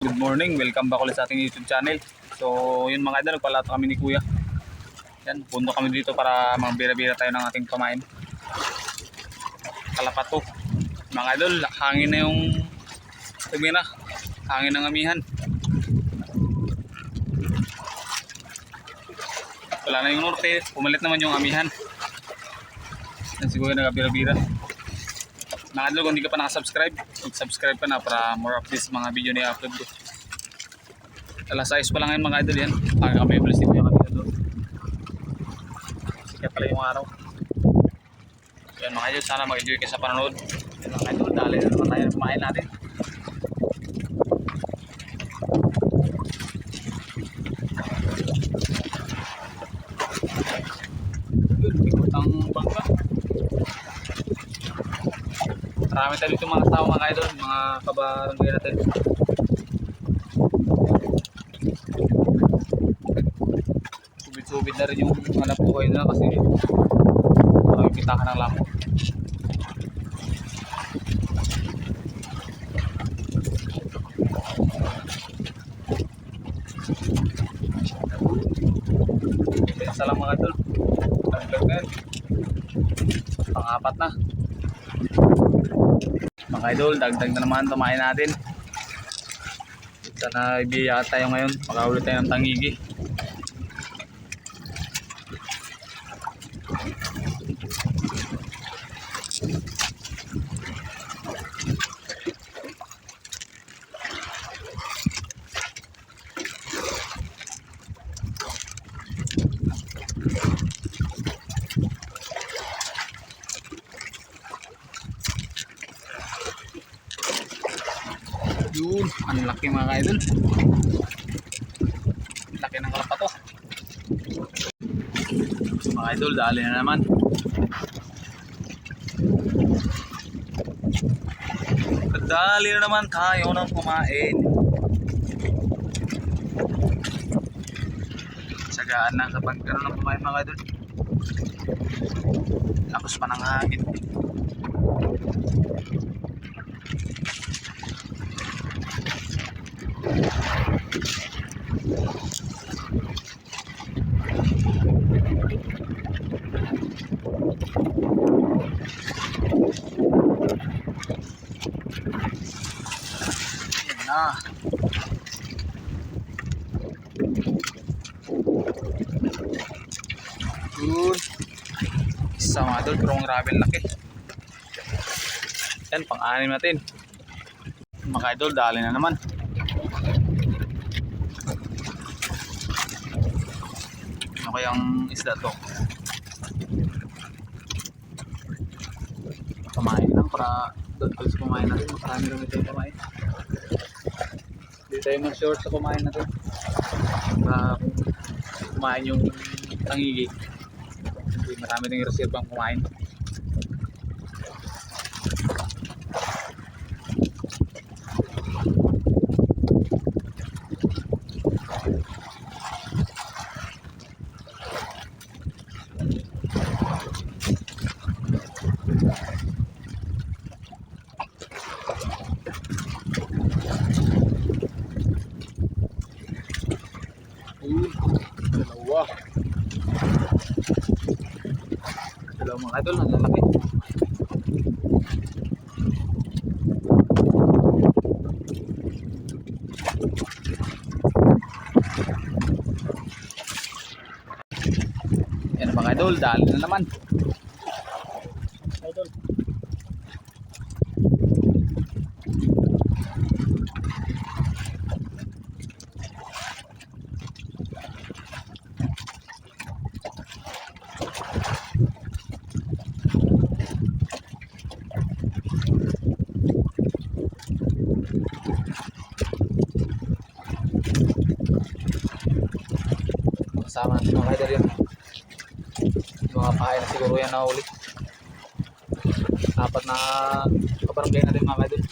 Good morning, welcome back ulit sa ating YouTube channel. So yun mga idol, nagpalato kami ni Kuya. Yan, punto kami dito para magbira-bira tayo ng ating pamain. Kalapato. Mga idol, hangin na yung tumira. Hangin ng amihan. Wala na yung norte, pumalit naman yung amihan. Yan siguro nagabira-bira. Mga idol, kung hindi ka pa nakasubscribe, mag-subscribe ka na para more updates sa mga video na i-upload ko. Alas 6 pa lang ngayon mga idol yan. Para kami ulit dito yung kanina doon. Sikat pala yung araw. Yan mga idol, sana mag-enjoy kayo sa panonood. Yan mga idol, dali na naman tayo na kumain natin. Yun, ikot ang bangka. Marami tayo dito mga tao mga idol, mga kabarangay natin. Subid-subid na rin yung hanap buhay nila kasi makikita ka ng lako. Isa lang mga idol. Dagdag na yun. Pang-apat na. Mga idol, dagdag na naman tumain natin. Sana ibiya tayo ngayon, makaulit tayo ng tangigi. Yun, ang laki mga idol. Laki ng kalapato. Mga idol, dali na naman. Dali na naman tayo ng kumain. Sagaan na kapag gano'n ng kumain mga idol. Lakas pa ng hangin. Yan na. Yun. Isa mga idol, pero ang grabe laki. Yan, pang-anim natin. Mga idol, dali na naman. Ano kayang isda to? Kumain lang para doon alis kumain natin. Marami rin tayo kumain. Hindi tayo mag-short sa kumain natin. Para kumain yung tangigi. Marami rin reserve ang kumain. Dalawa. Dalawa mga idol, ang lalaki. Yan mga idol, dali na naman. Idol. Kasama natin mga idol yan. Mga pahay na siguro yan na uli. Apat na kabarangay natin mga idol.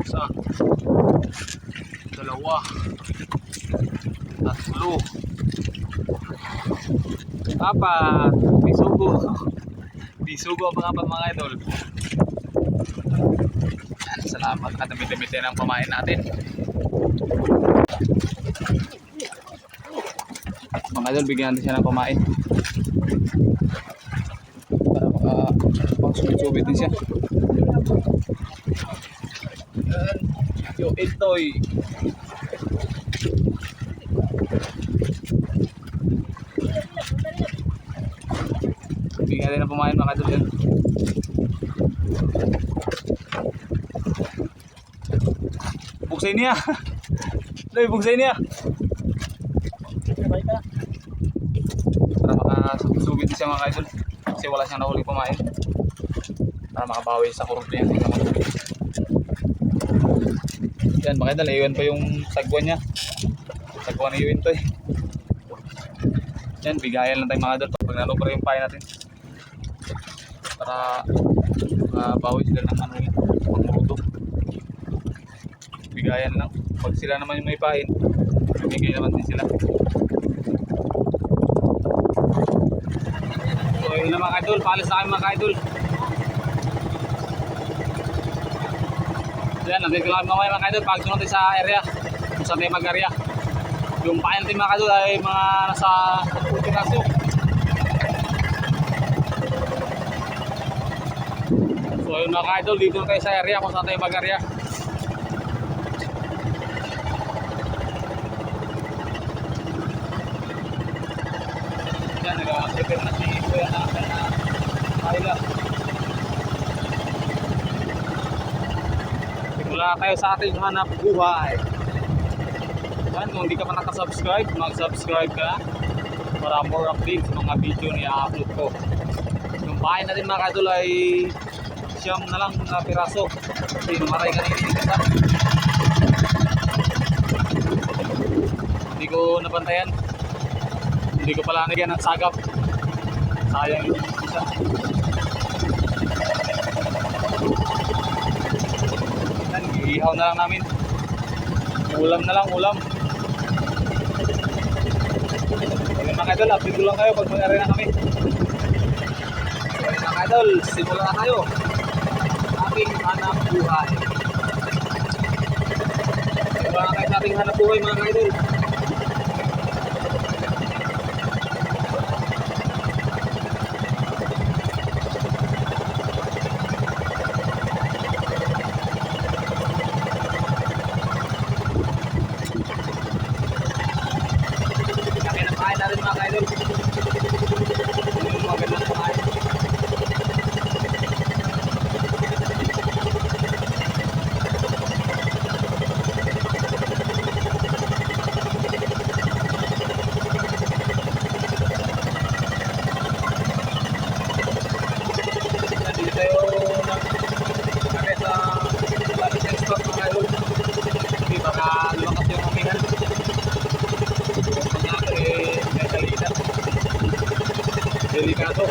Isa, dalawa, Tatlo. Apat. Bisugo. Bisugo ang mga idol. Yan, salamat at damit-damit ang pamain natin. Mga idol, bigyan natin siya ng pamain. Para pang-subit-subit din siya. Yan. Yung itoy. Bigyan natin ng pamain mga idol yan. Buksay niya. Loy, buksay niya. Para makasubit din siya mga idol. Kasi wala siyang nahuling pamain. Para makabawi sa kurupto yan. Yan mga idol, iwan pa yung sagwan niya. Sagwan na iwan to eh. Yan, bigayan lang tayo mga idol. Pag nalubra yung pain natin. Para bawi sila ng ano yun, pagmuruto. Bigayan lang. Pag sila naman yung may pain, bibigay naman din sila. So yun na mga idol, paalis na kayo mga idol. So yan, nandito lang mamaya mga idol, pagsunod tayo sa area, kung saan tayo mag-area. Yung pain natin mga idol ay mga nasa 40 piraso. So yun mga idol, dito na tayo sa area kung saan tayo mag-area. Yan, nag-prepare na si Kuya na Ayla. Simula tayo sa ating hanap buhay. Yan, kung hindi ka pa nakasubscribe, mag-subscribe ka para more updates sa mga video na i-upload ko. Yung pain natin mga kadol ay siyam na lang na piraso. Kasi numaray kanina yung isa. Hindi ko nabantayan. Hindi ko pala nagyan ng sagap. Sayang yung isa. Yan, iihaw na lang namin. Ulam na lang, ulam. Ayun mga idol, update ko lang kayo pag mag-area na kami. Ayun mga idol, simula na tayo. Ating hanap buhay. Simula na tayo sa ating hanap buhay mga idol. Delikado.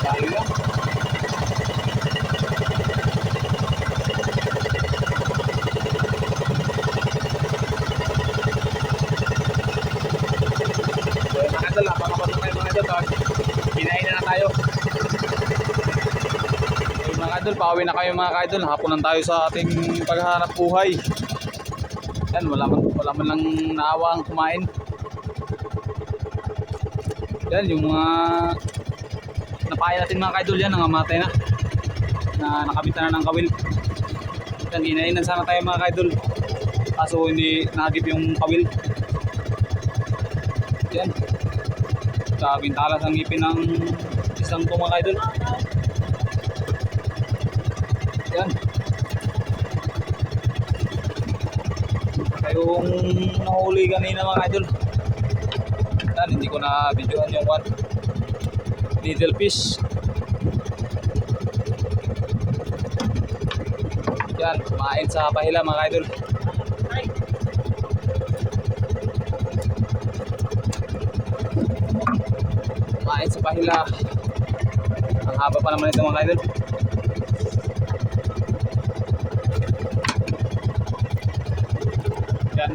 Dali lang. Mga idol, napakapag na kayo mga idol. Kinain na tayo. Mga idol, pauwi na kayo mga idol. Hapunan tayo sa ating paghahanap buhay. Yan, wala man lang naawa ang kumain. Yan, yung mga napain natin mga idol yan, nangamatay na. Nakabitan na ng kawil. Yan, inainan sana tayo mga idol. Kaso hindi nagip yung kawil. Yan. Kabintalas ang ngipin ng isang po mga idol. Yan. Yung nahuli kanina mga idol. Yan, hindi ko na videoan yung one. Little fish. Yan, kumain sa pahila mga idol. Pahila. Ang haba pa naman ito mga idol. Yan.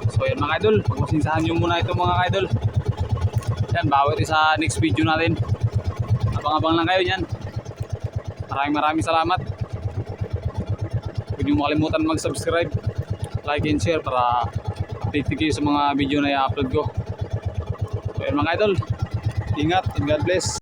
So yan mga idol, pagmasinsahan nyo muna ito mga idol. Yan, bawat sa next video natin. Abang-abang lang kayo yan. Maraming salamat. Huwag nyo makalimutan mag-subscribe, like and share para update kayo sa mga video na i-upload ko. So yan mga idol, ingat and God bless.